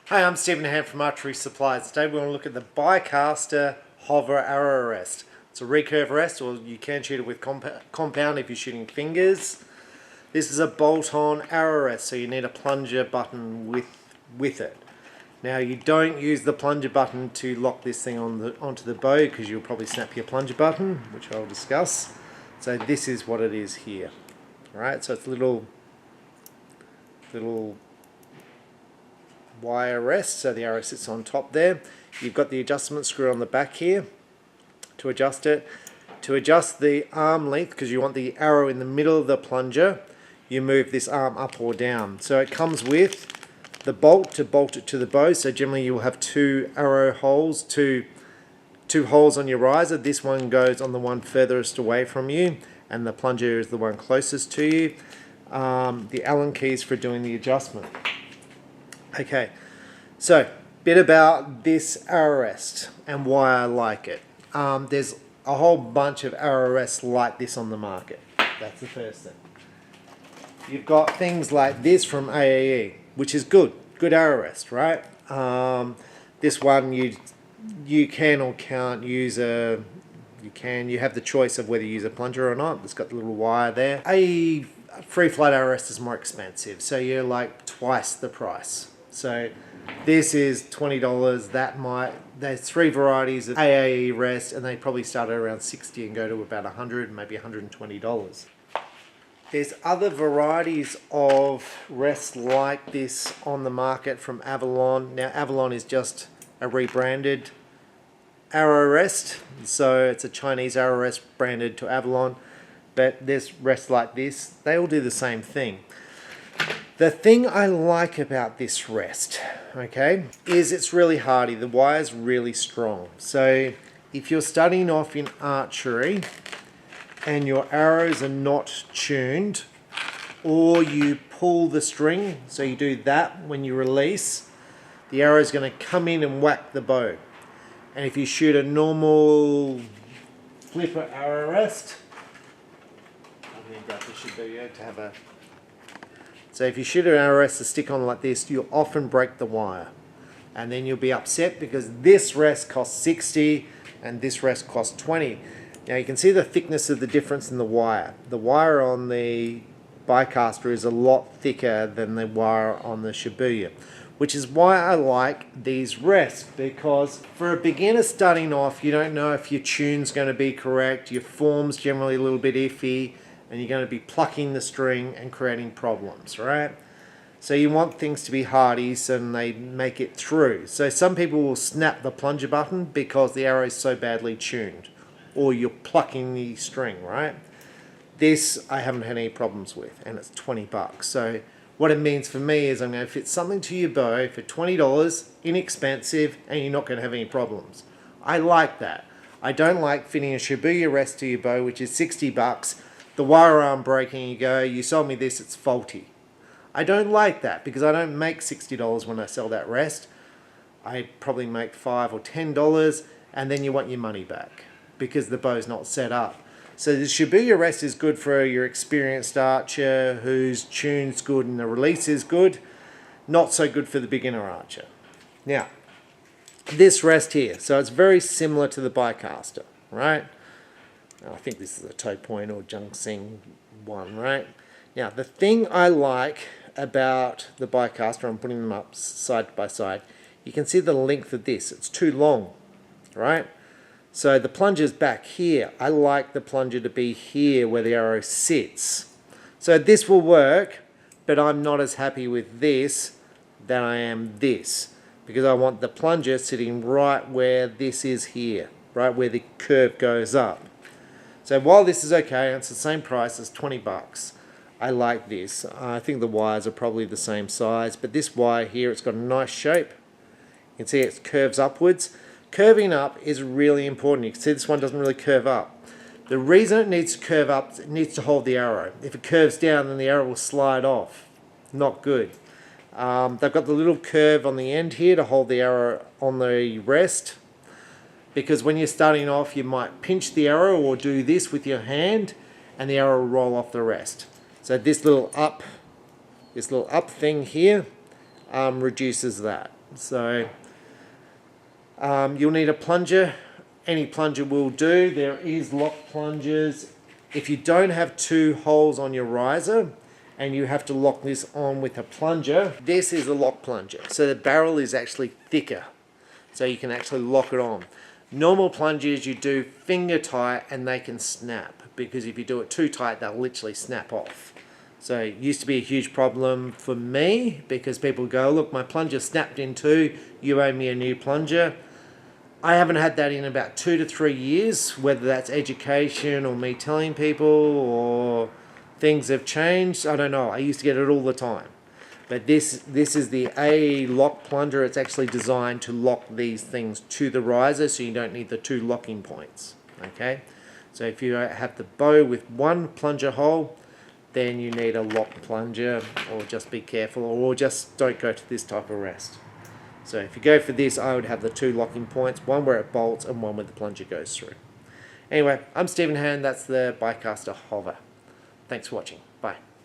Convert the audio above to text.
Hi, I'm Stephen Hand from Archery Supplies. Today we want to look at the Bicaster Hover Arrow Rest. It's a recurve rest, or you can shoot it with compound if you're shooting fingers. This is a bolt-on arrow rest, so you need a plunger button with it. Now you don't use the plunger button to lock this thing onto the bow, because you'll probably snap your plunger button, which I'll discuss. So this is what it is here. Alright, so it's a little wire rest, so the arrow sits on top there. You've got the adjustment screw on the back here to adjust it. To adjust the arm length, because you want the arrow in the middle of the plunger, you move this arm up or down. So it comes with the bolt to bolt it to the bow, so generally you'll have two arrow holes, two holes on your riser. This one goes on the one furthest away from you, and the plunger is the one closest to you. The Allen keys for doing the adjustment. Okay, so bit about this arrow rest and why I like it. There's a whole bunch of arrow rests like this on the market. That's the first thing. You've got things like this from AAE, which is good arrow rest, right? This one you can or can't use you have the choice of whether you use a plunger or not. It's got the little wire there. A free flight arrow rest is more expensive, so you're like twice the price. So this is $20. There's three varieties of AAE rest, and they probably start at around $60 and go to about $100, maybe $120. There's other varieties of rests like this on the market from Avalon. Now Avalon is just a rebranded arrow rest, so it's a Chinese arrow rest branded to Avalon, but there's rests like this. They all do the same thing. The thing I like about this rest, okay, is it's really hardy. The wire's really strong. So if you're starting off in archery and your arrows are not tuned, or you pull the string, so you do that when you release, the arrow is going to come in and whack the bow. And if you shoot a normal flipper arrow rest, I'm going to grab the Shibuya to have a... So if you shoot an arrow rest to stick on like this, you'll often break the wire. And then you'll be upset because this rest costs $60 and this rest costs $20. Now you can see the thickness of the difference in the wire. The wire on the Bicaster is a lot thicker than the wire on the Shibuya, which is why I like these rests, because for a beginner starting off, you don't know if your tune's going to be correct, your form's generally a little bit iffy, and you're going to be plucking the string and creating problems, right? So you want things to be hardy so they make it through. So some people will snap the plunger button because the arrow is so badly tuned, or you're plucking the string, right? This I haven't had any problems with, and it's $20. So what it means for me is I'm going to fit something to your bow for $20, inexpensive, and you're not going to have any problems. I like that. I don't like fitting a Shibuya rest to your bow, which is $60, the wire arm breaking, you go, you sold me this, it's faulty. I don't like that, because I don't make $60 when I sell that rest. I probably make $5 or $10, and then you want your money back because the bow's not set up. So the Shibuya rest is good for your experienced archer whose tune's good and the release is good. Not so good for the beginner archer. Now, this rest here, so it's very similar to the Bicaster, right? I think this is a toe point or Jungsing one, right? Now, the thing I like about the Bicaster, I'm putting them up side by side, you can see the length of this. It's too long, right? So the plunger's back here. I like the plunger to be here where the arrow sits. So this will work, but I'm not as happy with this than I am this, because I want the plunger sitting right where this is here, right where the curve goes up. So while this is okay, it's the same price as $20. I like this. I think the wires are probably the same size, but this wire here, it's got a nice shape. You can see it curves upwards. Curving up is really important. You can see this one doesn't really curve up. The reason it needs to curve up is it needs to hold the arrow. If it curves down, then the arrow will slide off. Not good. They've got the little curve on the end here to hold the arrow on the rest, because when you're starting off, you might pinch the arrow or do this with your hand, and the arrow will roll off the rest. So this little up thing here reduces that. So you'll need a plunger. Any plunger will do. There is lock plungers. If you don't have 2 holes on your riser and you have to lock this on with a plunger, this is a lock plunger. So the barrel is actually thicker, so you can actually lock it on. Normal plungers you do finger tight and they can snap, because if you do it too tight they'll literally snap off. So it used to be a huge problem for me, because people go, look, my plunger snapped in 2, you owe me a new plunger. I haven't had that in about 2 to 3 years, whether that's education or me telling people or things have changed. I don't know. I used to get it all the time. But this is the A lock plunger. It's actually designed to lock these things to the riser, so you don't need the 2 locking points. Okay? So if you have the bow with 1 plunger hole, then you need a lock plunger, or just be careful, or just don't go to this type of rest. So if you go for this, I would have the 2 locking points, one where it bolts and one where the plunger goes through. Anyway, I'm Stephen Hand, that's the Bicaster Hover. Thanks for watching. Bye.